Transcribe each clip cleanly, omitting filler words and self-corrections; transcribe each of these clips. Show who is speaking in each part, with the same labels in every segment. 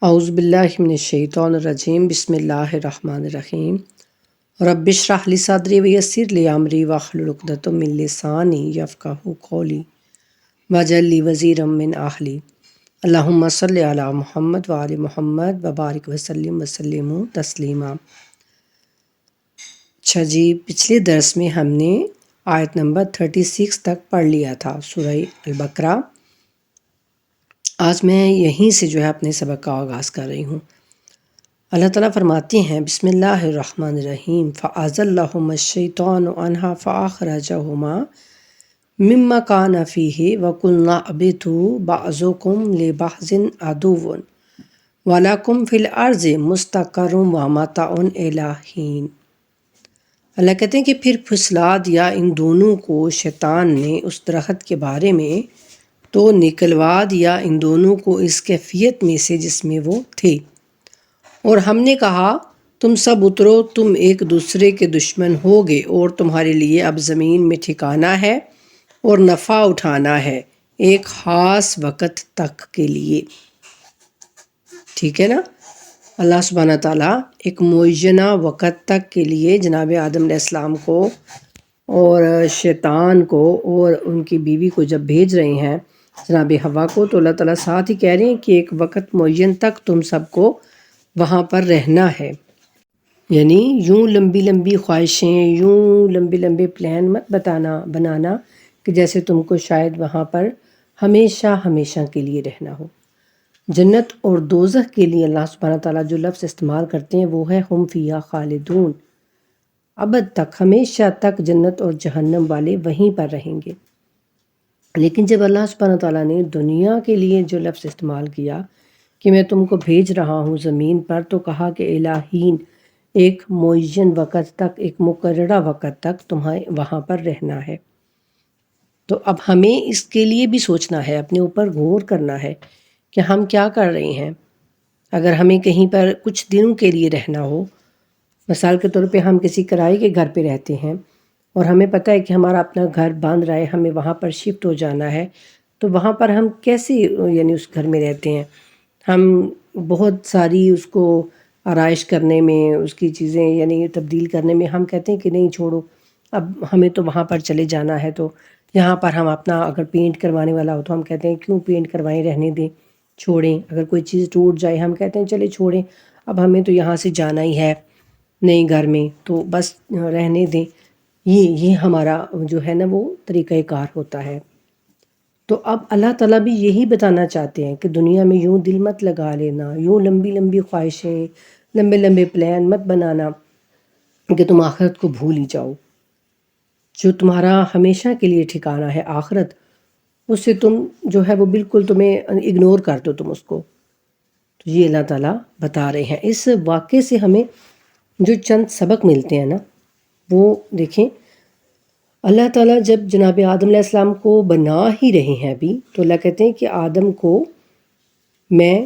Speaker 1: اعوذ باللہ من الشیطان الرجیم بسم اللہ الرحمن الرحیم رب اشرح لی صدری ویسر لی امری واحلل عقدۃ من لسانی یفقہوا قولی واجعل لی وزیرا من اہلی اللہم صلی علی محمد وآل محمد وبارک وسلم تسلیما۔ اچھا جی، پچھلے درس میں ہم نے آیت نمبر 36 تک پڑھ لیا تھا سورہ البقرہ۔ آج میں یہیں سے اپنے سبق کا آغاز کر رہی ہوں۔ اللہ تعالیٰ فرماتے ہیں بسم اللہ الرحمن الرحیم فَأَزَلَّهُمَا الشَّيْطَانُ عَنْهَا فَأَخْرَجَهُمَا مِمَّا كَانَ فِيهِ وَقُلْنَا اهْبِطُوا بَعْضُكُمْ لِبَعْضٍ عَدُوٌّ وَلَكُمْ فِي الْأَرْضِ مُسْتَقَرٌّ وَمَتَاعٌ إِلَىٰ حِینٍ۔ اللہ کہتے ہیں کہ پھر پھسلا دیا ان دونوں کو شیطان نے اس درخت کے بارے میں، تو نکلوا دیا ان دونوں کو اس کیفیت میں سے جس میں وہ تھے، اور ہم نے کہا تم سب اترو، تم ایک دوسرے کے دشمن ہوگے، اور تمہارے لیے اب زمین میں ٹھکانا ہے اور نفع اٹھانا ہے ایک خاص وقت تک کے لیے۔ ٹھیک ہے نا؟ اللہ سبحانہ تعالیٰ ایک معینہ وقت تک کے لیے جناب آدم علیہ السلام کو اور شیطان کو اور ان کی بیوی کو جب بھیج رہے ہیں جناب حوا کو، تو اللہ تعالیٰ ساتھ ہی کہہ رہے ہیں کہ ایک وقت معین تک تم سب کو وہاں پر رہنا ہے۔ یعنی یوں لمبی لمبی خواہشیں، یوں لمبے لمبے پلان مت بنانا کہ جیسے تم کو شاید وہاں پر ہمیشہ ہمیشہ کے لیے رہنا ہو۔ جنت اور دوزخ کے لیے اللہ سبحانہ تعالیٰ جو لفظ استعمال کرتے ہیں وہ ہے ہم فیہا خالدون، ابد تک، ہمیشہ تک جنت اور جہنم والے وہیں پر رہیں گے۔ لیکن جب اللہ سبحانہ تعالیٰ نے دنیا کے لیے جو لفظ استعمال کیا کہ میں تم کو بھیج رہا ہوں زمین پر، تو کہا کہ الہین، ایک معین وقت تک، ایک مقررہ وقت تک تمہیں وہاں پر رہنا ہے۔ تو اب ہمیں اس کے لیے بھی سوچنا ہے، اپنے اوپر غور کرنا ہے کہ ہم کیا کر رہے ہیں۔ اگر ہمیں کہیں پر کچھ دنوں کے لیے رہنا ہو، مثال کے طور پہ ہم کسی کرائے کے گھر پہ رہتے ہیں اور ہمیں پتہ ہے کہ ہمارا اپنا گھر بن رہا ہے، ہمیں وہاں پر شفٹ ہو جانا ہے، تو وہاں پر ہم کیسے اس گھر میں رہتے ہیں؟ ہم بہت ساری اس کو آرائش کرنے میں، اس کی چیزیں تبدیل کرنے میں ہم کہتے ہیں کہ نہیں چھوڑو، اب ہمیں تو وہاں پر چلے جانا ہے، تو یہاں پر ہم اپنا اگر پینٹ کروانے والا ہو تو ہم کہتے ہیں کیوں پینٹ کروائیں، رہنے دیں، چھوڑیں۔ اگر کوئی چیز ٹوٹ جائے ہم کہتے ہیں چلے چھوڑیں، اب ہمیں تو یہاں سے جانا ہی ہے نئے گھر میں، تو بس رہنے دیں۔ یہ ہمارا وہ طریقہ کار ہوتا ہے۔ تو اب اللہ تعالیٰ بھی یہی بتانا چاہتے ہیں کہ دنیا میں یوں دل مت لگا لینا، یوں لمبی لمبی خواہشیں، لمبے لمبے پلان مت بنانا کہ تم آخرت کو بھول ہی جاؤ۔ جو تمہارا ہمیشہ کے لیے ٹھکانا ہے آخرت، اس سے تم وہ بالکل تمہیں اگنور کر دو تم اس کو۔ تو یہ اللہ تعالیٰ بتا رہے ہیں۔ اس واقعے سے ہمیں جو چند سبق ملتے ہیں نا، وہ دیکھیں، اللہ تعالیٰ جب جناب آدم علیہ السلام کو بنا ہی رہے ہیں ابھی، تو اللہ کہتے ہیں کہ آدم کو میں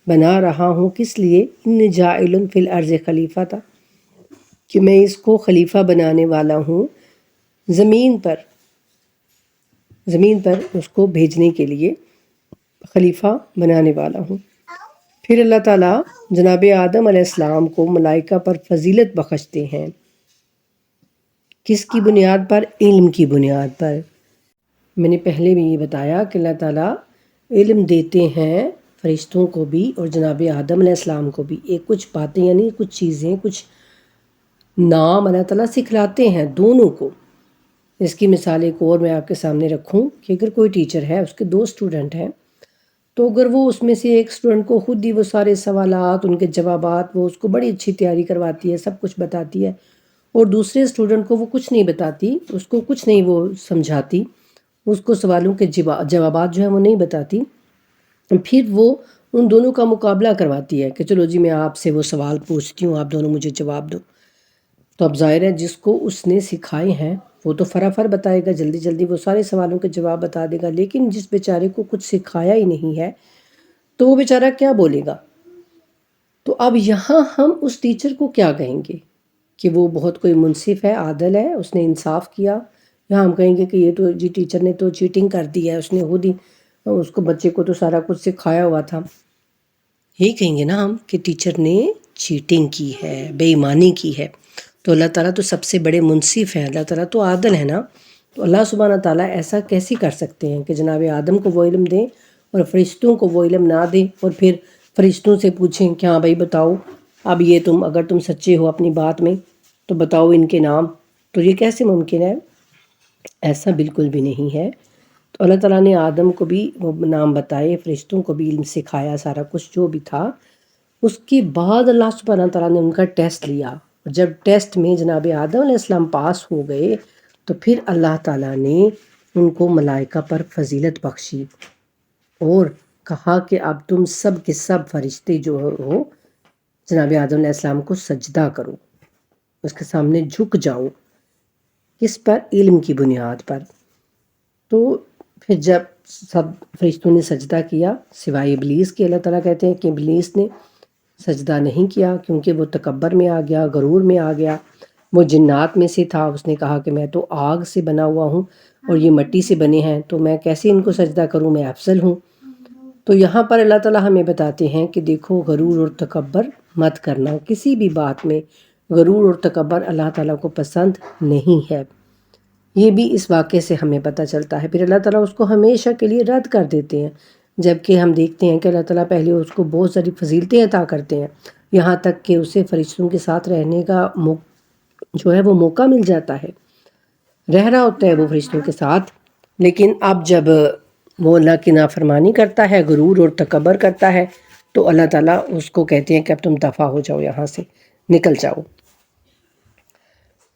Speaker 1: بنا رہا ہوں کس لیے؟ ان جاعل فی الارض خلیفہ تھا، کہ میں اس کو خلیفہ بنانے والا ہوں زمین پر اس کو بھیجنے کے لیے خلیفہ بنانے والا ہوں۔ پھر اللہ تعالیٰ جناب آدم علیہ السلام کو ملائکہ پر فضیلت بخشتے ہیں، کس کی بنیاد پر؟ علم کی بنیاد پر۔ میں نے پہلے بھی یہ بتایا کہ اللہ تعالیٰ علم دیتے ہیں فرشتوں کو بھی اور جناب آدم علیہ السلام کو بھی، ایک کچھ باتیں کچھ چیزیں، کچھ نام اللہ تعالیٰ سکھلاتے ہیں دونوں کو۔ اس کی مثال ایک اور میں آپ کے سامنے رکھوں کہ اگر کوئی ٹیچر ہے، اس کے 2 اسٹوڈنٹ ہیں، تو اگر وہ اس میں سے ایک اسٹوڈنٹ کو خود ہی وہ سارے سوالات، ان کے جوابات، وہ اس کو بڑی اچھی تیاری کرواتی ہے، سب کچھ بتاتی ہے، اور دوسرے اسٹوڈنٹ کو وہ کچھ نہیں بتاتی، اس کو کچھ نہیں وہ سمجھاتی، اس کو سوالوں کے جوابات وہ نہیں بتاتی، پھر وہ ان دونوں کا مقابلہ کرواتی ہے کہ چلو جی میں آپ سے وہ سوال پوچھتی ہوں، آپ دونوں مجھے جواب دو۔ تو اب ظاہر ہے جس کو اس نے سکھائے ہیں وہ تو فٹافٹ بتائے گا، جلدی جلدی وہ سارے سوالوں کے جواب بتا دے گا، لیکن جس بیچارے کو کچھ سکھایا ہی نہیں ہے تو وہ بیچارہ کیا بولے گا؟ تو اب یہاں ہم اس ٹیچر کو کیا کہیں گے کہ وہ بہت کوئی منصف ہے، عادل ہے، اس نے انصاف کیا، یا ہم کہیں گے کہ یہ تو ٹیچر نے تو چیٹنگ کر دی ہے، اس نے خود ہی اس کو بچے کو تو سارا کچھ سکھایا ہوا تھا۔ یہی کہیں گے نا ہم کہ ٹیچر نے چیٹنگ کی ہے، بے ایمانی کی ہے. تو اللہ تعالیٰ تو سب سے بڑے منصف ہیں، اللہ تعالیٰ تو عادل ہے نا. تو اللہ سبحانہ تعالیٰ ایسا کیسے کر سکتے ہیں کہ جناب آدم کو وہ علم دیں اور فرشتوں کو وہ علم نہ دیں، اور پھر فرشتوں سے پوچھیں کہ ہاں بھائی بتاؤ اب یہ اگر تم سچے ہو اپنی بات میں تو بتاؤ ان کے نام. تو یہ کیسے ممکن ہے؟ ایسا بالکل بھی نہیں ہے. تو اللہ تعالیٰ نے آدم کو بھی وہ نام بتائے، فرشتوں کو بھی علم سکھایا، سارا کچھ جو بھی تھا. اس کے بعد اللہ سبحانہ تعالیٰ نے ان کا ٹیسٹ لیا. جب ٹیسٹ میں جناب آدم علیہ السلام پاس ہو گئے تو پھر اللہ تعالیٰ نے ان کو ملائکہ پر فضیلت بخشی اور کہا کہ اب تم سب کے سب فرشتے جو ہو جناب آدم علیہ السلام کو سجدہ کرو، اس کے سامنے جھک جاؤ. کس پر؟ علم کی بنیاد پر. تو پھر جب سب فرشتوں نے سجدہ کیا سوائے ابلیس کے، اللہ تعالیٰ کہتے ہیں کہ ابلیس نے سجدہ نہیں کیا کیونکہ وہ تکبر میں آ گیا، غرور میں آ گیا. وہ جنات میں سے تھا، اس نے کہا کہ میں تو آگ سے بنا ہوا ہوں اور یہ مٹی سے بنے ہیں، تو میں کیسے ان کو سجدہ کروں، میں افضل ہوں. تو یہاں پر اللہ تعالیٰ ہمیں بتاتے ہیں کہ دیکھو غرور اور تکبر مت کرنا. کسی بھی بات میں غرور اور تکبر اللہ تعالیٰ کو پسند نہیں ہے. یہ بھی اس واقعے سے ہمیں پتہ چلتا ہے. پھر اللہ تعالیٰ اس کو ہمیشہ کے لیے رد کر دیتے ہیں، جبکہ ہم دیکھتے ہیں کہ اللہ تعالیٰ پہلے اس کو بہت ساری فضیلتیں عطا کرتے ہیں، یہاں تک کہ اسے فرشتوں کے ساتھ رہنے کا جو ہے وہ موقع مل جاتا ہے، رہ رہا ہوتا ہے وہ فرشتوں کے ساتھ. لیکن اب جب وہ اللہ کی نافرمانی کرتا ہے، غرور اور تکبر کرتا ہے، تو اللہ تعالیٰ اس کو کہتے ہیں کہ اب تم دفع ہو جاؤ، یہاں سے نکل جاؤ.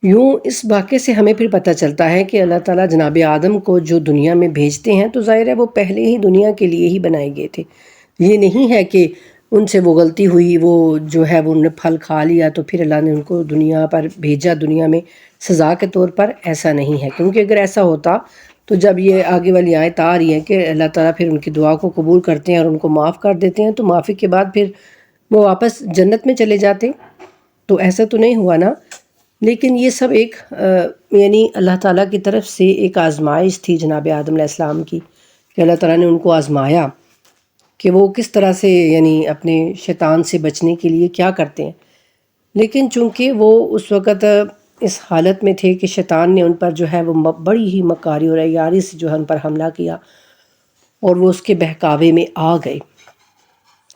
Speaker 1: یوں اس واقعے سے ہمیں پھر پتہ چلتا ہے کہ اللہ تعالیٰ جناب آدم کو جو دنیا میں بھیجتے ہیں تو ظاہر ہے وہ پہلے ہی دنیا کے لیے ہی بنائے گئے تھے. یہ نہیں ہے کہ ان سے وہ غلطی ہوئی، وہ جو ہے وہ انہوں نے پھل کھا لیا تو پھر اللہ نے ان کو دنیا پر بھیجا، دنیا میں سزا کے طور پر. ایسا نہیں ہے، کیونکہ اگر ایسا ہوتا تو جب یہ آگے والی آیت آ رہی ہے کہ اللہ تعالیٰ پھر ان کی دعا کو قبول کرتے ہیں اور ان کو معاف کر دیتے ہیں، تو معافی کے بعد پھر وہ واپس جنت میں چلے جاتے. تو ایسا تو نہیں ہوا نا. لیکن یہ سب ایک یعنی اللہ تعالیٰ کی طرف سے ایک آزمائش تھی جناب آدم علیہ السلام کی، کہ اللہ تعالیٰ نے ان کو آزمایا کہ وہ کس طرح سے یعنی اپنے شیطان سے بچنے کے لیے کیا کرتے ہیں. لیکن چونکہ وہ اس وقت اس حالت میں تھے کہ شیطان نے ان پر جو ہے وہ بڑی ہی مکاری اور عیاری سے جو ہے ان پر حملہ کیا اور وہ اس کے بہکاوے میں آ گئے،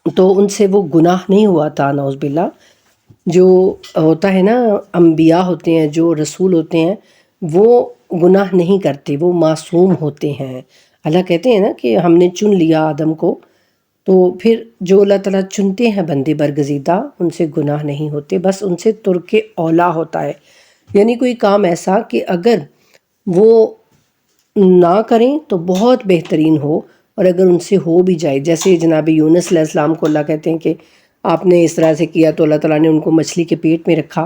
Speaker 1: تو ان سے وہ گناہ نہیں ہوا تھا. نعوذ باللہ. جو ہوتا ہے نا، انبیاء ہوتے ہیں، جو رسول ہوتے ہیں، وہ گناہ نہیں کرتے، وہ معصوم ہوتے ہیں. اللہ کہتے ہیں نا کہ ہم نے چن لیا آدم کو، تو پھر جو اللہ تعالیٰ چنتے ہیں بندے برگزیدہ، ان سے گناہ نہیں ہوتے، بس ان سے ترک اولا ہوتا ہے. یعنی کوئی کام ایسا کہ اگر وہ نہ کریں تو بہت بہترین ہو، اور اگر ان سے ہو بھی جائے، جیسے جناب یونس علیہ السلام کو اللہ کہتے ہیں کہ آپ نے اس طرح سے کیا تو اللہ تعالیٰ نے ان کو مچھلی کے پیٹ میں رکھا،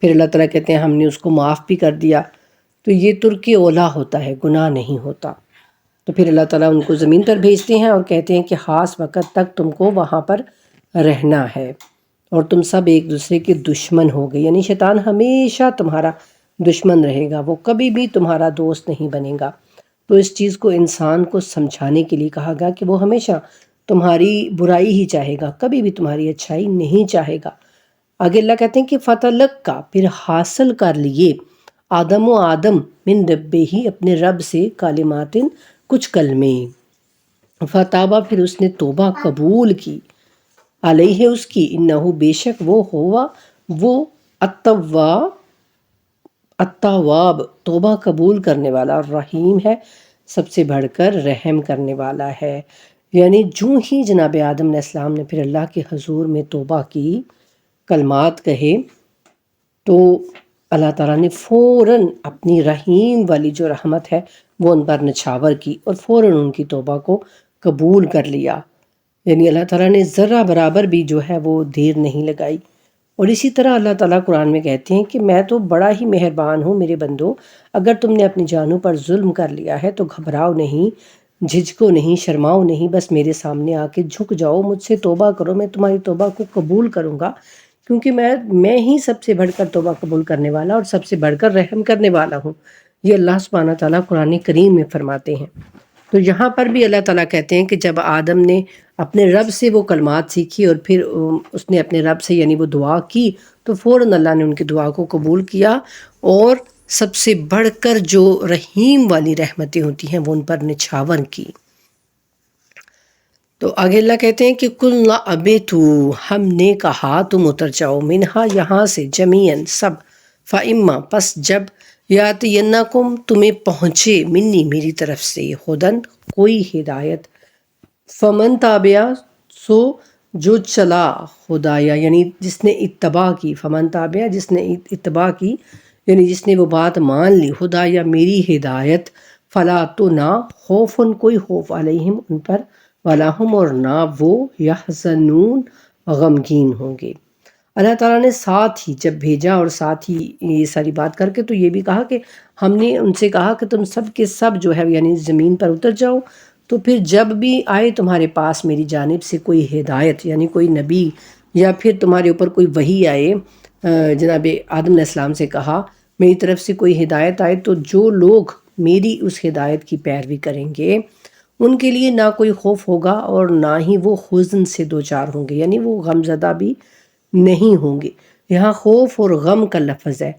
Speaker 1: پھر اللہ تعالیٰ کہتے ہیں ہم نے اس کو معاف بھی کر دیا. تو یہ ترک اولا ہوتا ہے، گناہ نہیں ہوتا. تو پھر اللہ تعالیٰ ان کو زمین پر بھیجتے ہیں اور کہتے ہیں کہ خاص وقت تک تم کو وہاں پر رہنا ہے، اور تم سب ایک دوسرے کے دشمن ہو گئے. یعنی شیطان ہمیشہ تمہارا دشمن رہے گا، وہ کبھی بھی تمہارا دوست نہیں بنے گا. تو اس چیز کو انسان کو سمجھانے کے لیے کہا گیا کہ وہ ہمیشہ تمہاری برائی ہی چاہے گا، کبھی بھی تمہاری اچھائی نہیں چاہے گا. آگے اللہ کہتے ہیں کہ فتلقا، پھر حاصل کر لیے آدم من ربہ ہی، اپنے رب سے، کلمات، کچھ کلمے. فتابہ، پھر اس نے توبہ قبول کی، علیہ، اس کی، انہو، بے شک وہ، ہوا وہ، التواب، توبہ قبول کرنے والا، الرحیم ہے، سب سے بڑھ کر رحم کرنے والا ہے. یعنی جو ہی جناب آدم علیہ السلام نے پھر اللہ کے حضور میں توبہ کی، کلمات کہے، تو اللہ تعالیٰ نے فوراً اپنی رحیم والی جو رحمت ہے وہ ان پر نچھاور کی اور فوراً ان کی توبہ کو قبول کر لیا. یعنی اللہ تعالیٰ نے ذرہ برابر بھی جو ہے وہ دیر نہیں لگائی. اور اسی طرح اللہ تعالیٰ قرآن میں کہتے ہیں کہ میں تو بڑا ہی مہربان ہوں میرے بندو، اگر تم نے اپنی جانوں پر ظلم کر لیا ہے تو گھبراؤ نہیں، جھجکو نہیں، شرماؤ نہیں، بس میرے سامنے آ کے جھک جاؤ، مجھ سے توبہ کرو، میں تمہاری توبہ کو قبول کروں گا، کیونکہ میں ہی سب سے بڑھ کر توبہ قبول کرنے والا اور سب سے بڑھ کر رحم کرنے والا ہوں. یہ اللہ سبحانہ تعالیٰ قرآن کریم میں فرماتے ہیں. تو یہاں پر بھی اللہ تعالیٰ کہتے ہیں کہ جب آدم نے اپنے رب سے وہ کلمات سیکھی اور پھر اس نے اپنے رب سے یعنی وہ دعا کی تو فوراً اللہ نے ان کی دعا کو قبول کیا، اور سب سے بڑھ کر جو رحیم والی رحمتیں ہوتی ہیں وہ ان پر نچھاور کی۔ تو آگے اللہ کہتے ہیں کہ قُلْنَا اَبِتُوا، ہم نے کہا تم اتر جاؤ، منہا یہاں سے، جمیعاً سب، فَإِمَّا پس جب، یَأْتِیَنَّکُم تمہیں پہنچے، منی میری طرف سے، ہدن کوئی ہدایت، فمن تابع سو جو چلا، ہدایا یعنی جس نے اتباع کی، فمن تابع جس نے اتباع کی یعنی جس نے وہ بات مان لی، ہدایا میری ہدایت، فلا تو نہ خوفن کوئی خوف علیہم ان پر، ولا ہم اور نہ وہ یحزنون غمگین ہوں گے۔ اللہ تعالیٰ نے ساتھ ہی جب بھیجا اور ساتھ ہی یہ ساری بات کر کے تو یہ بھی کہا کہ ہم نے ان سے کہا کہ تم سب کے سب جو ہے یعنی زمین پر اتر جاؤ، تو پھر جب بھی آئے تمہارے پاس میری جانب سے کوئی ہدایت یعنی کوئی نبی یا پھر تمہارے اوپر کوئی وحی آئے، جناب آدم علیہ السلام سے کہا میری طرف سے کوئی ہدایت آئے، تو جو لوگ میری اس ہدایت کی پیروی کریں گے ان کے لیے نہ کوئی خوف ہوگا اور نہ ہی وہ حزن سے دوچار ہوں گے، یعنی وہ غم زدہ بھی نہیں ہوں گے۔ یہاں خوف اور غم کا لفظ ہے۔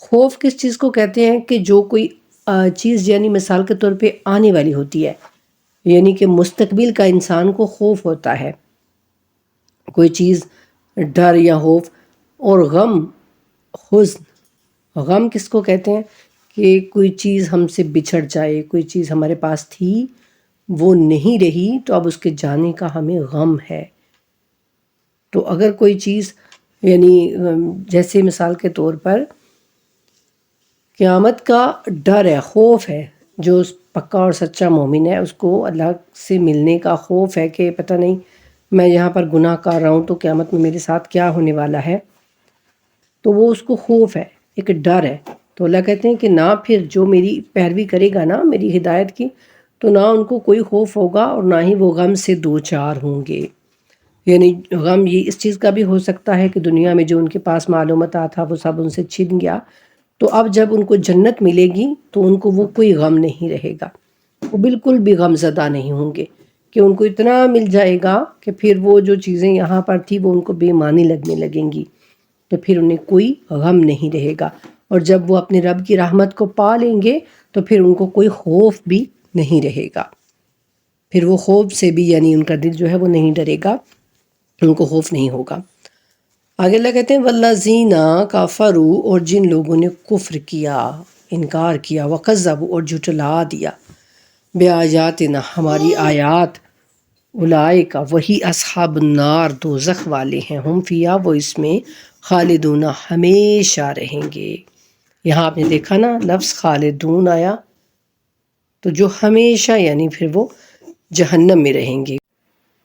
Speaker 1: خوف کس چیز کو کہتے ہیں کہ جو کوئی چیز یعنی مثال کے طور پہ آنے والی ہوتی ہے، یعنی کہ مستقبل کا انسان کو خوف ہوتا ہے، کوئی چیز ڈر یا خوف، اور غم حزن، غم کس کو کہتے ہیں کہ کوئی چیز ہم سے بچھڑ جائے، کوئی چیز ہمارے پاس تھی وہ نہیں رہی تو اب اس کے جانے کا ہمیں غم ہے۔ تو اگر کوئی چیز یعنی جیسے مثال کے طور پر قیامت کا ڈر ہے، خوف ہے، جو پکا اور سچا مومن ہے اس کو اللہ سے ملنے کا خوف ہے کہ پتہ نہیں میں یہاں پر گناہ کر رہا ہوں تو قیامت میں میرے ساتھ کیا ہونے والا ہے، تو وہ اس کو خوف ہے، ایک ڈر ہے۔ تو اللہ کہتے ہیں کہ نہ پھر جو میری پیروی کرے گا نا میری ہدایت کی، تو نہ ان کو کوئی خوف ہوگا اور نہ ہی وہ غم سے دوچار ہوں گے۔ یعنی غم یہ اس چیز کا بھی ہو سکتا ہے کہ دنیا میں جو ان کے پاس معلومات تھا وہ سب ان سے چھن گیا، تو اب جب ان کو جنت ملے گی تو ان کو وہ کوئی غم نہیں رہے گا، وہ بالکل بھی غم زدہ نہیں ہوں گے، کہ ان کو اتنا مل جائے گا کہ پھر وہ جو چیزیں یہاں پر تھی وہ ان کو بے معنی لگنے لگیں گی، تو پھر انہیں کوئی غم نہیں رہے گا، اور جب وہ اپنے رب کی رحمت کو پا لیں گے تو پھر ان کو کوئی خوف بھی نہیں رہے گا، پھر وہ خوف سے بھی یعنی ان کا دل جو ہے وہ نہیں ڈرے گا، ان کو خوف نہیں ہوگا۔ آگے اللہ کہتے ہیں والذین کفروا، اور جن لوگوں نے کفر کیا، انکار کیا، وکذبوا اور جھٹلا دیا، بآیاتنا ہماری آیات، اولئک وہی اصحاب النار دوزخ والے ہیں، ہم فیہا وہ اس میں، خالدون ہمیشہ رہیں گے۔ یہاں آپ نے دیکھا نا لفظ خالدون آیا، تو جو ہمیشہ یعنی پھر وہ جہنم میں رہیں گے۔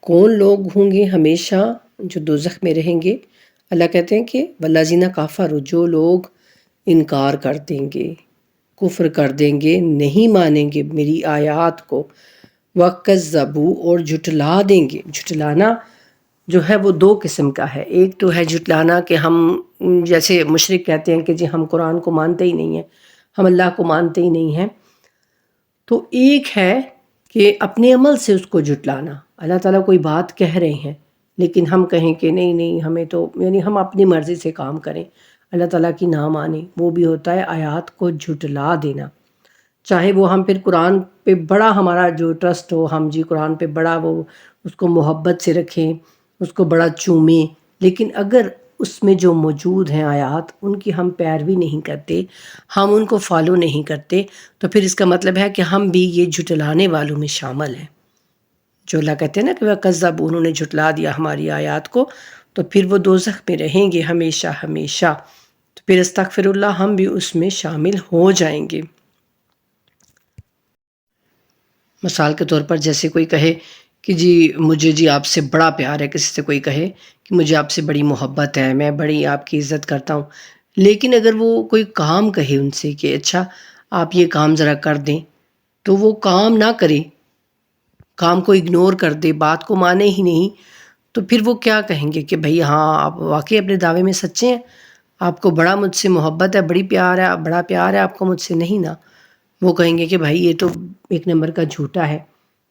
Speaker 1: کون لوگ ہوں گے ہمیشہ جو دوزخ میں رہیں گے؟ اللہ کہتے ہیں کہ والذین کفروا، جو لوگ انکار کر دیں گے، کفر کر دیں گے، نہیں مانیں گے میری آیات کو، وکذبوا اور جھٹلا دیں گے۔ جھٹلانا جو ہے وہ دو قسم کا ہے، ایک تو ہے جھٹلانا کہ ہم جیسے مشرک کہتے ہیں کہ جی ہم قرآن کو مانتے ہی نہیں ہیں، ہم اللہ کو مانتے ہی نہیں ہیں، تو ایک ہے کہ اپنے عمل سے اس کو جھٹلانا، اللہ تعالیٰ کوئی بات کہہ رہے ہیں لیکن ہم کہیں کہ نہیں نہیں ہمیں تو یعنی ہم اپنی مرضی سے کام کریں، اللہ تعالیٰ کی نہ مانیں، وہ بھی ہوتا ہے آیات کو جھٹلا دینا۔ چاہے وہ ہم پھر قرآن پہ بڑا ہمارا جو ٹرسٹ ہو، ہم جی قرآن پہ بڑا وہ اس کو محبت سے رکھیں، اس کو بڑا چومیں، لیکن اگر اس میں جو موجود ہیں آیات ان کی ہم پیروی نہیں کرتے، ہم ان کو فالو نہیں کرتے، تو پھر اس کا مطلب ہے کہ ہم بھی یہ جھٹلانے والوں میں شامل ہیں۔ جو اللہ کہتے ہیں نا کہ وَكَذَّبُوا، انہوں نے جھٹلا دیا ہماری آیات کو، تو پھر وہ دوزخ میں رہیں گے ہمیشہ ہمیشہ، تو پھر استغفر اللہ ہم بھی اس میں شامل ہو جائیں گے۔ مثال کے طور پر جیسے کوئی کہے کہ جی مجھے جی آپ سے بڑا پیار ہے، کسی سے کوئی کہے کہ مجھے آپ سے بڑی محبت ہے، میں بڑی آپ کی عزت کرتا ہوں، لیکن اگر وہ کوئی کام کہے ان سے کہ اچھا آپ یہ کام ذرا کر دیں، تو وہ کام نہ کرے، کام کو اگنور کر دے، بات کو مانے ہی نہیں، تو پھر وہ کیا کہیں گے کہ بھئی ہاں آپ واقعی اپنے دعوے میں سچے ہیں، آپ کو بڑا مجھ سے محبت ہے، بڑی پیار ہے، بڑا پیار ہے آپ کو مجھ سے، نہیں نا، وہ کہیں گے کہ بھائی یہ تو ایک نمبر کا جھوٹا ہے،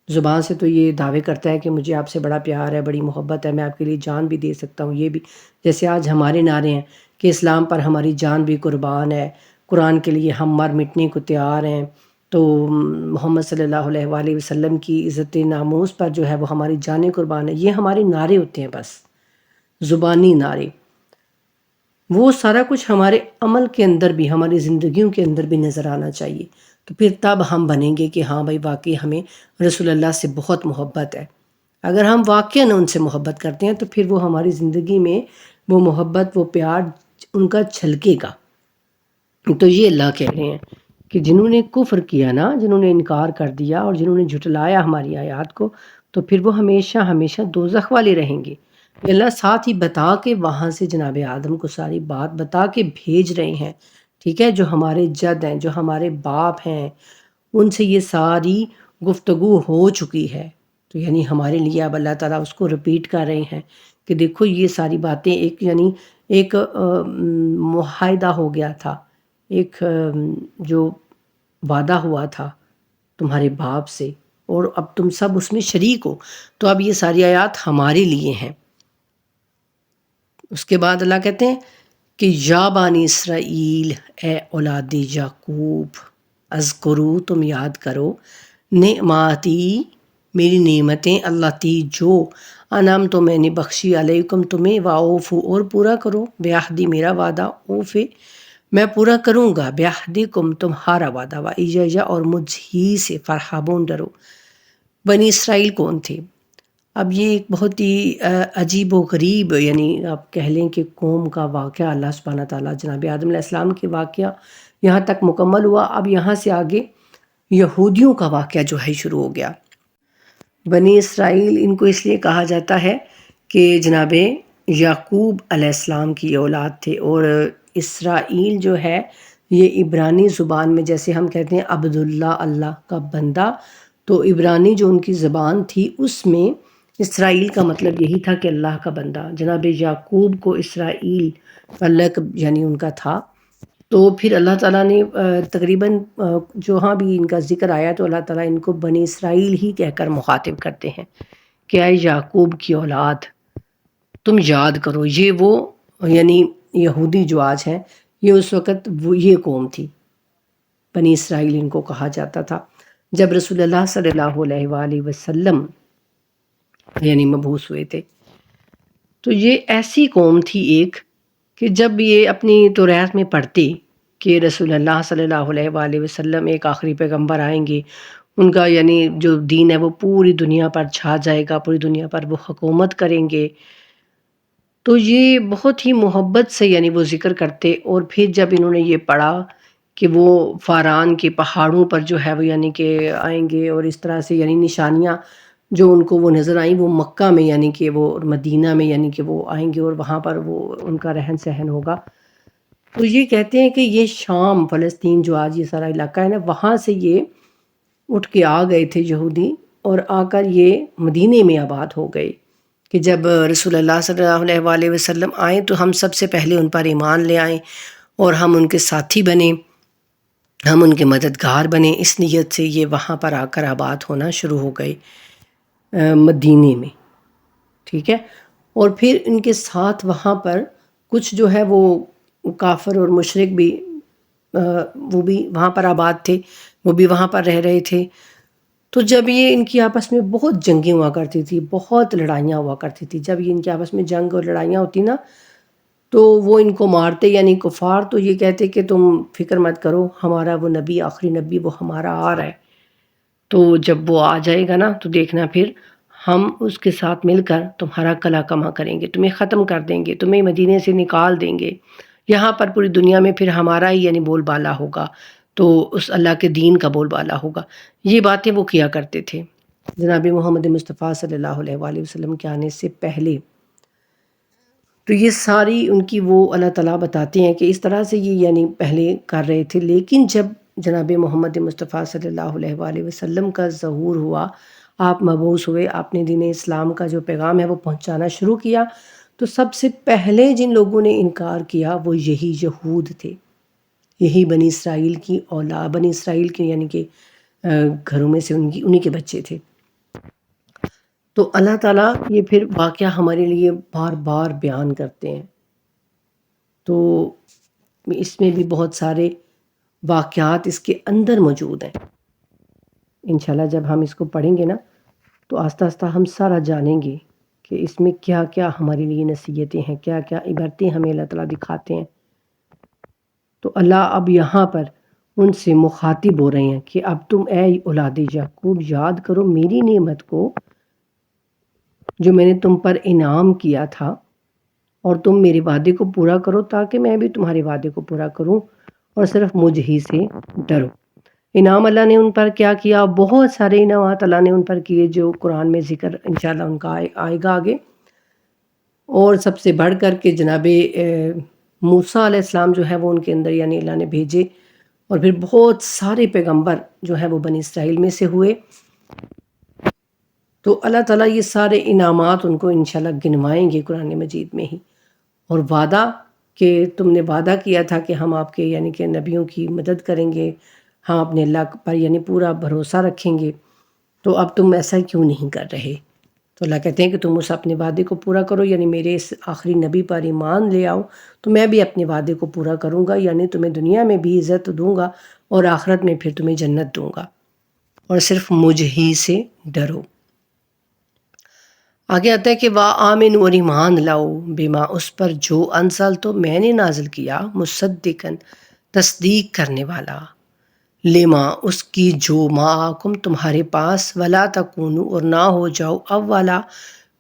Speaker 1: زبان سے تو یہ دعوے کرتا ہے کہ مجھے آپ سے بڑا پیار ہے، بڑی محبت ہے، میں آپ کے لیے جان بھی دے سکتا ہوں، یہ بھی جیسے آج ہمارے نعرے ہیں کہ اسلام پر ہماری جان بھی قربان ہے، قرآن کے لیے ہم مر مٹنے کو تیار ہیں، تو محمد صلی اللہ علیہ وآلہ وسلم کی عزت ناموس پر جو ہے وہ ہماری جانیں قربان ہے، یہ ہمارے نعرے ہوتے ہیں، بس زبانی نعرے۔ وہ سارا کچھ ہمارے عمل کے اندر بھی، ہماری زندگیوں کے اندر بھی نظر آنا چاہیے، تو پھر تب ہم بنیں گے کہ ہاں بھائی واقعی ہمیں رسول اللہ سے بہت محبت ہے۔ اگر ہم واقعاً ان سے محبت کرتے ہیں تو پھر وہ ہماری زندگی میں وہ محبت، وہ پیار ان کا چھلکے گا۔ تو یہ اللہ کہہ رہے ہیں کہ جنہوں نے کفر کیا نا، جنہوں نے انکار کر دیا اور جنہوں نے جھٹلایا ہماری آیات کو، تو پھر وہ ہمیشہ ہمیشہ دوزخ والے رہیں گے۔ اللہ ساتھ ہی بتا کے وہاں سے جناب آدم کو ساری بات بتا کے بھیج رہے ہیں، ٹھیک ہے، جو ہمارے جد ہیں، جو ہمارے باپ ہیں، ان سے یہ ساری گفتگو ہو چکی ہے، تو یعنی ہمارے لیے اب اللہ تعالیٰ اس کو رپیٹ کر رہے ہیں کہ دیکھو یہ ساری باتیں ایک یعنی ایک معاہدہ ہو گیا تھا، ایک جو وعدہ ہوا تھا تمہارے باپ سے، اور اب تم سب اس میں شریک ہو، تو اب یہ ساری آیات ہمارے لیے ہیں۔ اس کے بعد اللہ کہتے ہیں کہ یا بانی اسرائیل، اے اولاد یعقوب، اذکرو، تم یاد کرو، نعماتی، میری نعمتیں، اللہ تی جو انعام تو میں نے بخشی علیکم تمہیں، واوفو، اور پورا کرو، بیعہدی، میرا وعدہ، اوفے، میں پورا کروں گا، بیعہدکم، تمہارا وعدہ، وایایا، اور مجھ ہی سے فرحبون، ڈرو۔ بنی اسرائیل کون تھے؟ اب یہ ایک بہت ہی عجیب و غریب، یعنی آپ کہہ لیں کہ قوم کا واقعہ اللہ سبحانہ تعالیٰ جناب آدم علیہ السلام کے واقعہ یہاں تک مکمل ہوا، اب یہاں سے آگے یہودیوں کا واقعہ جو ہے شروع ہو گیا۔ بنی اسرائیل ان کو اس لیے کہا جاتا ہے کہ جناب یعقوب علیہ السلام کی اولاد تھے، اور اسرائیل جو ہے یہ عبرانی زبان میں جیسے ہم کہتے ہیں عبداللہ، اللہ کا بندہ، تو عبرانی جو ان کی زبان تھی اس میں اسرائیل کا مطلب یہی تھا کہ اللہ کا بندہ۔ جناب یعقوب کو اسرائیل کا لقب یعنی ان کا تھا، تو پھر اللہ تعالیٰ نے تقریباً جہاں بھی ان کا ذکر آیا تو اللہ تعالیٰ ان کو بنی اسرائیل ہی کہہ کر مخاطب کرتے ہیں کہ اے یعقوب کی اولاد، تم یاد کرو۔ یہ وہ یعنی یہودی جو آج ہیں، یہ اس وقت وہ یہ قوم تھی، بنی اسرائیل ان کو کہا جاتا تھا۔ جب رسول اللہ صلی اللہ علیہ وآلہ وسلم یعنی مبعوث ہوئے تھے، تو یہ ایسی قوم تھی ایک کہ جب یہ اپنی توریت میں پڑھتے کہ رسول اللہ صلی اللہ علیہ وآلہ وسلم ایک آخری پیغمبر آئیں گے، ان کا یعنی جو دین ہے وہ پوری دنیا پر چھا جائے گا، پوری دنیا پر وہ حکومت کریں گے، تو یہ بہت ہی محبت سے یعنی وہ ذکر کرتے۔ اور پھر جب انہوں نے یہ پڑھا کہ وہ فاران کے پہاڑوں پر جو ہے وہ یعنی کہ آئیں گے، اور اس طرح سے یعنی نشانیاں جو ان کو وہ نظر آئیں، وہ مکہ میں یعنی کہ وہ مدینہ میں یعنی کہ وہ آئیں گے اور وہاں پر وہ ان کا رہن سہن ہوگا، تو یہ کہتے ہیں کہ یہ شام، فلسطین جو آج یہ سارا علاقہ ہے نا، وہاں سے یہ اٹھ کے آ گئے تھے یہودی، اور آ کر یہ مدینے میں آباد ہو گئے کہ جب رسول اللہ صلی اللہ علیہ وآلہ وسلم آئیں تو ہم سب سے پہلے ان پر ایمان لے آئیں اور ہم ان کے ساتھی بنیں، ہم ان کے مددگار بنیں، اس نیت سے یہ وہاں پر آ کر آباد ہونا شروع ہو گئے مدینے میں، ٹھیک ہے۔ اور پھر ان کے ساتھ وہاں پر کچھ جو ہے وہ کافر اور مشرک بھی وہ بھی وہاں پر آباد تھے، وہ بھی وہاں پر رہ رہے تھے۔ تو جب یہ ان کی آپس میں بہت جنگیں ہوا کرتی تھی، بہت لڑائیاں ہوا کرتی تھی، جب یہ ان کے آپس میں جنگ اور لڑائیاں ہوتی نا تو وہ ان کو مارتے یعنی کفار، تو یہ کہتے کہ تم فکر مت کرو، ہمارا وہ نبی، آخری نبی، وہ ہمارا آ رہا ہے، تو جب وہ آ جائے گا نا تو دیکھنا پھر ہم اس کے ساتھ مل کر تمہارا کلا کما کریں گے، تمہیں ختم کر دیں گے، تمہیں مدینے سے نکال دیں گے، یہاں پر پوری دنیا میں پھر ہمارا ہی یعنی بول بالا ہوگا، تو اس اللہ کے دین کا بول بالا ہوگا۔ یہ باتیں وہ کیا کرتے تھے جناب محمد مصطفیٰ صلی اللہ علیہ وآلہ وسلم کے آنے سے پہلے۔ تو یہ ساری ان کی وہ اللہ تعالیٰ بتاتے ہیں کہ اس طرح سے یہ یعنی پہلے کر رہے تھے، لیکن جب جناب محمد مصطفیٰ صلی اللہ علیہ وآلہ وسلم کا ظہور ہوا، آپ مبعوث ہوئے، آپ نے دین اسلام کا جو پیغام ہے وہ پہنچانا شروع کیا، تو سب سے پہلے جن لوگوں نے انکار کیا وہ یہی یہود تھے، یہی بنی اسرائیل کی اولاد، بنی اسرائیل کے یعنی کہ گھروں میں سے انہی کے بچے تھے۔ تو اللہ تعالیٰ یہ پھر واقعہ ہمارے لیے بار بار بیان کرتے ہیں. تو اس میں بھی بہت سارے واقعات اس کے اندر موجود ہیں. انشاءاللہ جب ہم اس کو پڑھیں گے نا تو آہستہ آہستہ ہم سارا جانیں گے کہ اس میں کیا کیا ہمارے لیے نصیحتیں ہیں، کیا کیا عبرتیں ہمیں اللہ تعالیٰ دکھاتے ہیں. تو اللہ اب یہاں پر ان سے مخاطب ہو رہے ہیں کہ اب تم اے اولاد یعقوب یاد کرو میری نعمت کو جو میں نے تم پر انعام کیا تھا، اور تم میرے وعدے کو پورا کرو تاکہ میں بھی تمہارے وعدے کو پورا کروں، اور صرف مجھ ہی سے ڈرو. انعام اللہ نے ان پر کیا کیا؟ بہت سارے انعامات اللہ نے ان پر کیے جو قرآن میں ذکر انشاءاللہ ان کا آئے گا آگے. اور سب سے بڑھ کر کے جناب موسیٰ علیہ السلام جو ہے وہ ان کے اندر یعنی اللہ نے بھیجے، اور پھر بہت سارے پیغمبر جو ہے وہ بنی اسرائیل میں سے ہوئے. تو اللہ تعالیٰ یہ سارے انعامات ان کو انشاءاللہ گنوائیں گے قرآن مجید میں ہی. اور وعدہ کہ تم نے وعدہ کیا تھا کہ ہم آپ کے یعنی کہ نبیوں کی مدد کریں گے، ہم اپنے اللہ پر یعنی پورا بھروسہ رکھیں گے، تو اب تم ایسا کیوں نہیں کر رہے؟ تو اللہ کہتے ہیں کہ تم اس اپنے وعدے کو پورا کرو، یعنی میرے اس آخری نبی پر ایمان لے آؤ تو میں بھی اپنے وعدے کو پورا کروں گا، یعنی تمہیں دنیا میں بھی عزت دوں گا اور آخرت میں پھر تمہیں جنت دوں گا، اور صرف مجھ ہی سے ڈرو. آگے آتا ہے کہ وَآمِنُوا اور ایمان لاؤ بما اس پر جو انزل تو میں نے نازل کیا، مصدقاً تصدیق کرنے والا، لما اس کی جو معاکم تمہارے پاس، ولا تکونوا اور نہ ہو جاؤ اولا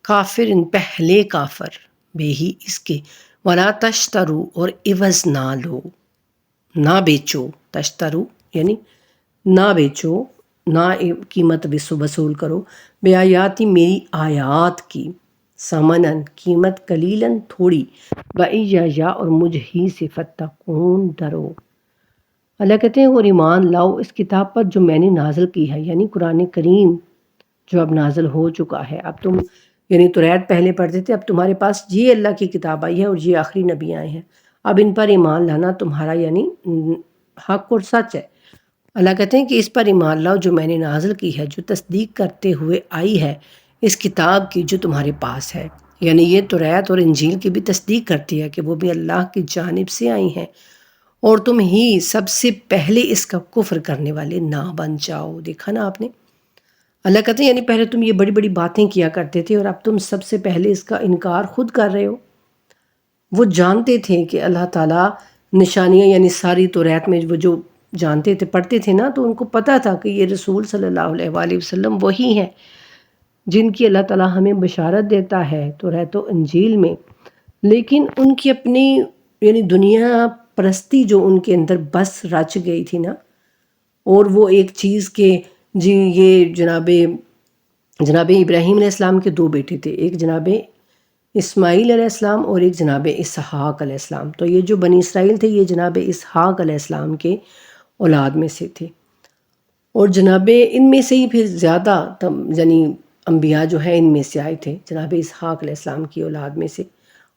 Speaker 1: کافر پہلے کافر بے ہی اس کے، ولا تشترو اور عوض نہ لو، نہ بیچو، تشترو یعنی نہ بیچو، نہ قیمت وصول کرو، بے آیاتی میری آیات کی، سمنن قیمت، قلیلاً تھوڑی، وَإِيَّايَ اور مجھ ہی سے، فَاتَّقُونِ ڈرو. اللہ کہتے ہیں اور ایمان لاؤ اس کتاب پر جو میں نے نازل کی ہے، یعنی قرآن کریم جو اب نازل ہو چکا ہے. اب تم یعنی توریت پہلے پڑھتے تھے، اب تمہارے پاس یہ اللہ کی کتاب آئی ہے اور یہ آخری نبی آئے ہیں، اب ان پر ایمان لانا تمہارا یعنی حق اور سچ ہے. اللہ کہتے ہیں کہ اس پر ایمان لاؤ جو میں نے نازل کی ہے، جو تصدیق کرتے ہوئے آئی ہے اس کتاب کی جو تمہارے پاس ہے. یعنی یہ توریت اور انجیل کی بھی تصدیق کرتی ہے کہ وہ بھی اللہ کی جانب سے آئی ہیں، اور تم ہی سب سے پہلے اس کا کفر کرنے والے نہ بن جاؤ. دیکھا نا آپ نے، اللہ کہتے ہیں یعنی پہلے تم یہ بڑی بڑی باتیں کیا کرتے تھے اور اب تم سب سے پہلے اس کا انکار خود کر رہے ہو. وہ جانتے تھے کہ اللہ تعالیٰ نشانیاں یعنی ساری توریت میں وہ جو جانتے تھے پڑھتے تھے نا، تو ان کو پتہ تھا کہ یہ رسول صلی اللہ علیہ وآلہ وسلم وہی ہیں جن کی اللہ تعالیٰ ہمیں بشارت دیتا ہے توریت و انجیل میں. لیکن ان کی اپنی یعنی دنیا پرستی جو ان کے اندر بس رچ گئی تھی نا، اور وہ ایک چیز کہ جی یہ جناب ابراہیم علیہ السلام کے دو بیٹے تھے، ایک جناب اسماعیل علیہ السلام اور ایک جناب اسحاق علیہ السلام. تو یہ جو بنی اسرائیل تھے یہ جناب اسحاق علیہ السلام کے اولاد میں سے تھے، اور جناب ان میں سے ہی پھر زیادہ یعنی انبیاء جو ہیں ان میں سے آئے تھے جناب اسحاق علیہ السلام کی اولاد میں سے.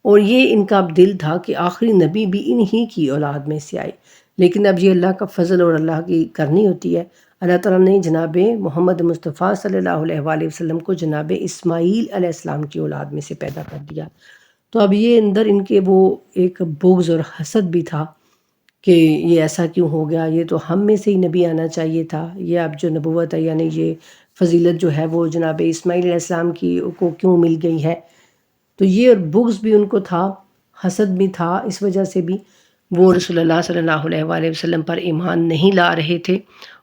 Speaker 1: اور یہ ان کا اب دل تھا کہ آخری نبی بھی انہی کی اولاد میں سے آئے. لیکن اب یہ اللہ کا فضل اور اللہ کی کرنی ہوتی ہے، اللہ تعالیٰ نے جناب محمد مصطفیٰ صلی اللہ علیہ وآلہ وسلم کو جناب اسماعیل علیہ السلام کی اولاد میں سے پیدا کر دیا. تو اب یہ اندر ان کے وہ ایک بغض اور حسد بھی تھا کہ یہ ایسا کیوں ہو گیا، یہ تو ہم میں سے ہی نبی آنا چاہیے تھا، یہ اب جو نبوت ہے یعنی یہ فضیلت جو ہے وہ جناب اسماعیل علیہ السلام کی کو کیوں مل گئی ہے. تو یہ بغض بھی ان کو تھا، حسد بھی تھا، اس وجہ سے بھی وہ رسول اللہ صلی اللہ علیہ وآلہ وسلم پر ایمان نہیں لا رہے تھے.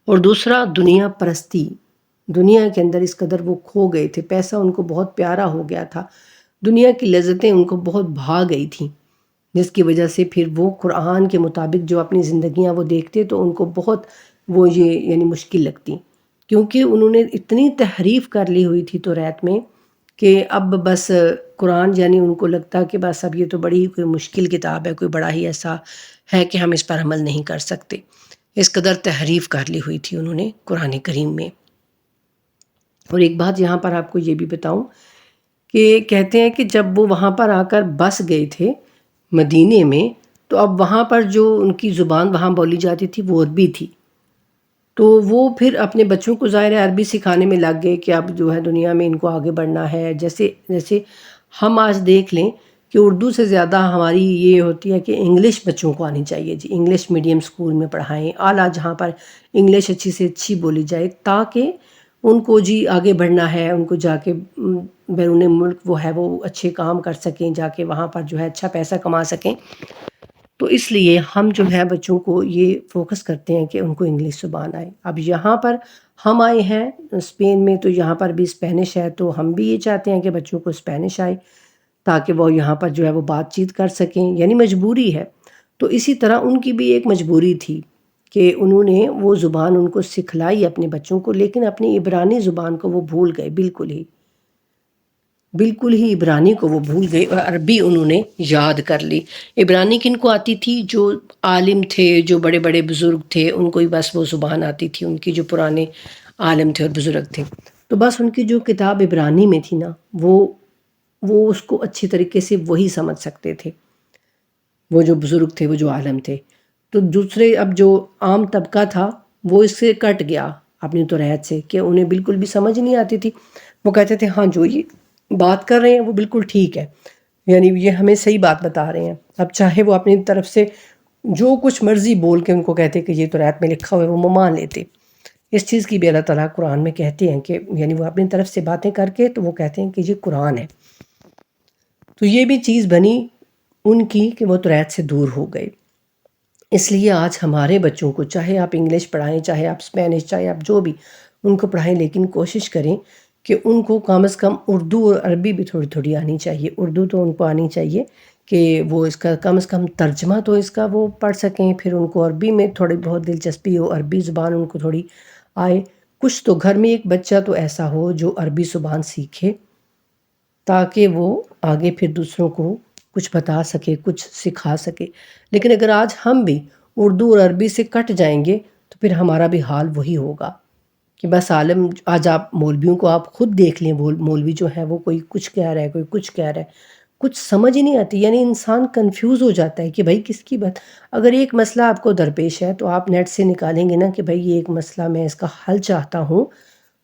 Speaker 1: اور دوسرا دنیا پرستی، دنیا کے اندر اس قدر وہ کھو گئے تھے، پیسہ ان کو بہت پیارا ہو گیا تھا، دنیا کی لذتیں ان کو بہت بھا گئی تھیں، جس کی وجہ سے پھر وہ قرآن کے مطابق جو اپنی زندگیاں وہ دیکھتے تو ان کو بہت وہ یہ یعنی مشکل لگتی، کیونکہ انہوں نے اتنی تحریف کر لی ہوئی تھی توریت میں کہ اب بس قرآن یعنی ان کو لگتا کہ بس اب یہ تو بڑی کوئی مشکل کتاب ہے، کوئی بڑا ہی ایسا ہے کہ ہم اس پر عمل نہیں کر سکتے. اس قدر تحریف کر لی ہوئی تھی انہوں نے قرآن کریم میں. اور ایک بات یہاں پر آپ کو یہ بھی بتاؤں کہ کہتے ہیں کہ جب وہ وہاں پر آ کر بس گئے تھے مدینے میں، تو اب وہاں پر جو ان کی زبان وہاں بولی جاتی تھی وہ عربی تھی. تو وہ پھر اپنے بچوں کو ظاہر ہے عربی سکھانے میں لگ گئے کہ اب جو ہے دنیا میں ان کو آگے بڑھنا ہے. جیسے جیسے ہم آج دیکھ لیں کہ اردو سے زیادہ ہماری یہ ہوتی ہے کہ انگلش بچوں کو آنی چاہیے جی، انگلش میڈیم اسکول میں پڑھائیں، اعلیٰ جہاں پر انگلش اچھی سے اچھی بولی جائے، تاکہ ان کو جی آگے بڑھنا ہے، ان کو جا کے بیرون ملک وہ ہے وہ اچھے کام کر سکیں، جا کے وہاں پر جو ہے اچھا پیسہ کما سکیں. تو اس لیے ہم جو ہے بچوں کو یہ فوکس کرتے ہیں کہ ان کو انگلش زبان آئے. اب یہاں پر ہم آئے ہیں اسپین میں، تو یہاں پر بھی اسپینش ہے، تو ہم بھی یہ چاہتے ہیں کہ بچوں کو اسپینش آئے تاکہ وہ یہاں پر جو ہے وہ بات چیت کر سکیں، یعنی مجبوری ہے. تو اسی طرح ان کی بھی ایک مجبوری تھی کہ انہوں نے وہ زبان ان کو سکھلائی اپنے بچوں کو، لیکن اپنی عبرانی زبان کو وہ بھول گئے، بالکل ہی عبرانی کو وہ بھول گئے اور عربی انہوں نے یاد کر لی. عبرانی کن کو آتی تھی؟ جو عالم تھے، جو بڑے بڑے بزرگ تھے، ان کو ہی بس وہ زبان آتی تھی، ان کی جو پرانے عالم تھے اور بزرگ تھے. تو بس ان کی جو کتاب عبرانی میں تھی نا، وہ اس کو اچھی طریقے سے وہی سمجھ سکتے تھے، وہ جو بزرگ تھے، وہ جو عالم تھے. تو دوسرے اب جو عام طبقہ تھا وہ اس سے کٹ گیا اپنی توریت سے، کہ انہیں بالکل بھی سمجھ نہیں آتی تھی. وہ کہتے تھے ہاں جو یہ بات کر رہے ہیں وہ بالکل ٹھیک ہے، یعنی یہ ہمیں صحیح بات بتا رہے ہیں. اب چاہے وہ اپنی طرف سے جو کچھ مرضی بول کے ان کو کہتے کہ یہ توریت میں لکھا ہوا ہے، وہ مان لیتے. اس چیز کی بھی اللہ تعالیٰ قرآن میں کہتے ہیں کہ یعنی وہ اپنی طرف سے باتیں کر کے تو وہ کہتے ہیں کہ یہ قرآن ہے. تو یہ بھی چیز بنی ان کی کہ وہ توریت سے دور ہو گئے. اس لیے آج ہمارے بچوں کو چاہے آپ انگلش پڑھائیں، چاہے آپ اسپینش، چاہے آپ جو بھی ان کو پڑھائیں، لیکن کوشش کریں کہ ان کو کم از کم اردو اور عربی بھی تھوڑی تھوڑی آنی چاہیے. اردو تو ان کو آنی چاہیے کہ وہ اس کا کم از کم ترجمہ تو اس کا وہ پڑھ سکیں، پھر ان کو عربی میں تھوڑی بہت دلچسپی ہو، عربی زبان ان کو تھوڑی آئے. کچھ تو گھر میں ایک بچہ تو ایسا ہو جو عربی زبان سیکھے، تاکہ وہ آگے پھر دوسروں کو کچھ بتا سکے، کچھ سکھا سکے. لیکن اگر آج ہم بھی اردو اور عربی سے کٹ جائیں گے تو پھر ہمارا بھی حال وہی ہوگا کہ بس عالم. آج آپ مولویوں کو آپ خود دیکھ لیں، مولوی جو ہے وہ کوئی کچھ کہہ رہا ہے، کوئی کچھ کہہ رہا ہے، کچھ سمجھ ہی نہیں آتی. یعنی انسان کنفیوز ہو جاتا ہے کہ بھائی کس کی بات. اگر ایک مسئلہ آپ کو درپیش ہے تو آپ نیٹ سے نکالیں گے نا کہ بھائی یہ ایک مسئلہ میں اس کا حل چاہتا ہوں،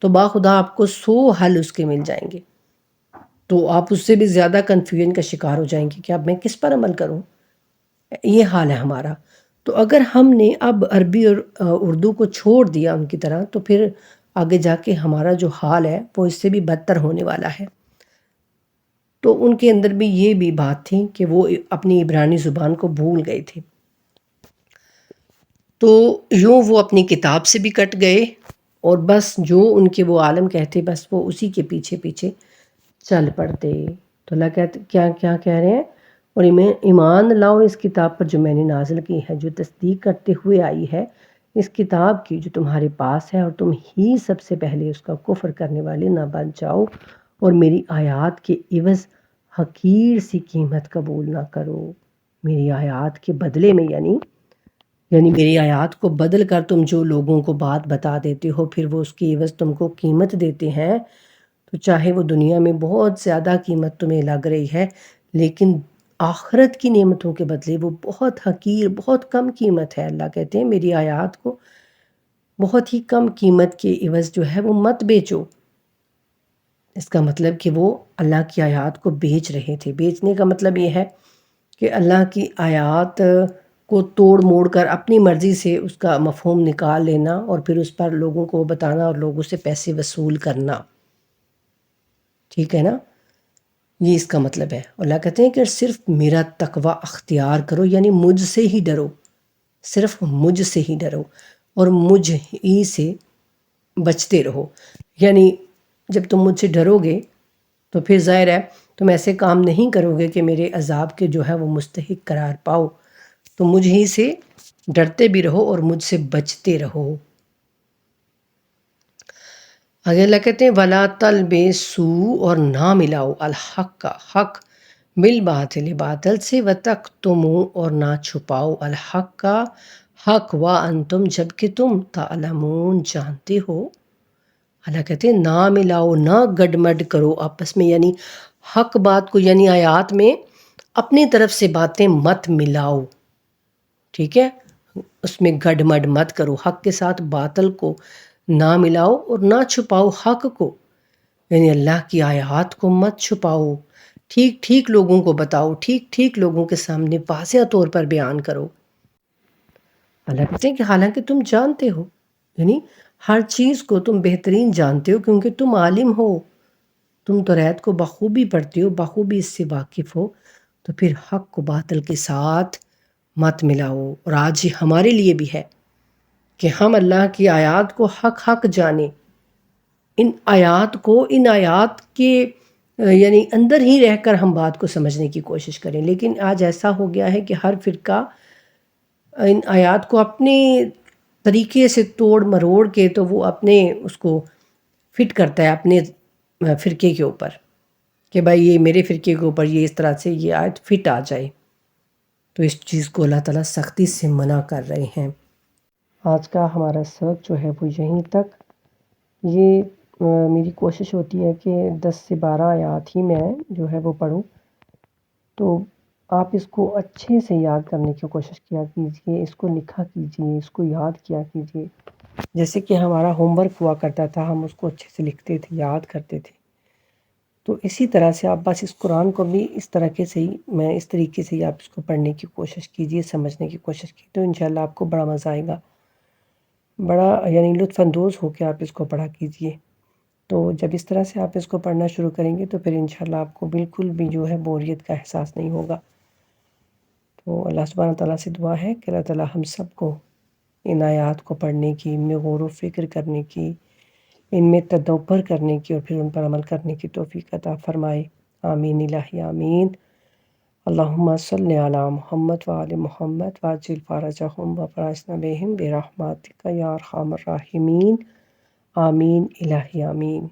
Speaker 1: تو باخدا آپ کو 100 حل اس کے مل جائیں گے. تو آپ اس سے بھی زیادہ کنفیوژن کا شکار ہو جائیں گے کہ اب میں کس پر عمل کروں. یہ حال ہے ہمارا. تو اگر ہم نے اب عربی اور اردو کو چھوڑ دیا ان کی طرح، تو پھر آگے جا کے ہمارا جو حال ہے وہ اس سے بھی بدتر ہونے والا ہے. تو ان کے اندر بھی یہ بھی بات تھی کہ وہ اپنی عبرانی زبان کو بھول گئے تھے. تو یوں وہ اپنی کتاب سے بھی کٹ گئے اور بس جو ان کے وہ عالم کہتے بس وہ اسی کے پیچھے پیچھے چل پڑتے. تو اللہ کہتے کیا کہہ رہے ہیں؟ اور ایمان لاؤ اس کتاب پر جو میں نے نازل کی ہے، جو تصدیق کرتے ہوئے آئی ہے، اس کتاب کی جو تمہارے پاس ہے، اور تم ہی سب سے پہلے اس کا کفر کرنے والے نہ بن جاؤ، اور میری آیات کے عوض حقیر سی قیمت قبول نہ کرو. میری آیات کے بدلے میں یعنی میری آیات کو بدل کر تم جو لوگوں کو بات بتا دیتے ہو، پھر وہ اس کی عوض تم کو قیمت دیتے ہیں، تو چاہے وہ دنیا میں بہت زیادہ قیمت تمہیں لگ رہی ہے، لیکن آخرت کی نعمتوں کے بدلے وہ بہت حقیر، بہت کم قیمت ہے. اللہ کہتے ہیں میری آیات کو بہت ہی کم قیمت کے عوض جو ہے وہ مت بیچو. اس کا مطلب کہ وہ اللہ کی آیات کو بیچ رہے تھے. بیچنے کا مطلب یہ ہے کہ اللہ کی آیات کو توڑ موڑ کر اپنی مرضی سے اس کا مفہوم نکال لینا اور پھر اس پر لوگوں کو بتانا اور لوگوں سے پیسے وصول کرنا. ٹھیک ہے نا؟ یہ اس کا مطلب ہے. اللہ کہتے ہیں کہ صرف میرا تقوی اختیار کرو، یعنی مجھ سے ہی ڈرو، صرف مجھ سے ہی ڈرو اور مجھ ہی سے بچتے رہو. یعنی جب تم مجھ سے ڈرو گے تو پھر ظاہر ہے تم ایسے کام نہیں کرو گے کہ میرے عذاب کے جو ہے وہ مستحق قرار پاؤ. تو مجھ ہی سے ڈرتے بھی رہو اور مجھ سے بچتے رہو. آگے اللہ کہتے ہیں وَلَا تَلْبِسُوا، اور نہ ملاؤ الحق کا حق بالباطل باطل سے، وَتَكْتُمُوا، اور نہ چھپاؤ الحق کا حق وَأَنْتُمْ، جبکہ تم تعلمون جانتے ہو. اللہ کہتے ہیں نہ ملاؤ، نہ گڈمڈ کرو آپس میں، یعنی حق بات کو، یعنی آیات میں اپنی طرف سے باتیں مت ملاؤ. ٹھیک ہے؟ اس میں گڈمڈ مت کرو، حق کے ساتھ باطل کو نہ ملاؤ اور نہ چھپاؤ حق کو، یعنی اللہ کی آیات کو مت چھپاؤ، ٹھیک ٹھیک لوگوں کو بتاؤ، ٹھیک ٹھیک لوگوں کے سامنے واضح طور پر بیان کرو۔ اللہ کہتے ہیں کہ حالانکہ تم جانتے ہو، یعنی ہر چیز کو تم بہترین جانتے ہو کیونکہ تم عالم ہو، تم توریت کو بخوبی پڑھتے ہو، بخوبی اس سے واقف ہو، تو پھر حق کو باطل کے ساتھ مت ملاؤ۔ اور آج یہ ہمارے لیے بھی ہے کہ ہم اللہ کی آیات کو حق حق جانیں، ان آیات کے یعنی اندر ہی رہ کر ہم بات کو سمجھنے کی کوشش کریں۔ لیکن آج ایسا ہو گیا ہے کہ ہر فرقہ ان آیات کو اپنے طریقے سے توڑ مروڑ کے تو وہ اپنے اس کو فٹ کرتا ہے اپنے فرقے کے اوپر، کہ بھائی یہ میرے فرقے کے اوپر یہ اس طرح سے یہ آیت فٹ آ جائے۔ تو اس چیز کو اللہ تعالیٰ سختی سے منع کر رہے ہیں۔ آج کا ہمارا سبق جو ہے وہ یہیں تک۔ یہ میری کوشش ہوتی ہے کہ 10 سے 12 آیات ہی میں جو ہے وہ پڑھوں، تو آپ اس کو اچھے سے یاد کرنے کی کوشش کیا کیجئے، اس کو لکھا کیجئے، اس کو یاد کیا کیجئے، جیسے کہ ہمارا ہوم ورک ہوا کرتا تھا، ہم اس کو اچھے سے لکھتے تھے، یاد کرتے تھے۔ تو اسی طرح سے آپ بس اس قرآن کو بھی اس طریقے سے ہی آپ اس کو پڑھنے کی کوشش کیجئے، سمجھنے کی کوشش کیجئے، تو انشاءاللہ آپ کو بڑا مزہ آئے گا، بڑا یعنی لطف اندوز ہو کے آپ اس کو پڑھا کیجئے۔ تو جب اس طرح سے آپ اس کو پڑھنا شروع کریں گے تو پھر انشاءاللہ آپ کو بالکل بھی جو ہے بوریت کا احساس نہیں ہوگا۔ تو اللہ سبحانہ تعالیٰ سے دعا ہے کہ اللہ تعالیٰ ہم سب کو ان آیات کو پڑھنے کی، ان میں غور و فکر کرنے کی، ان میں تدبر کرنے کی اور پھر ان پر عمل کرنے کی توفیق عطا فرمائے۔ آمین الہی آمین۔ اللہم صلی علی محمد وآل محمد وعجل فرجہم وفرجنا بہم برحمتک یا ارحم الراحمین۔ آمین الہی آمین۔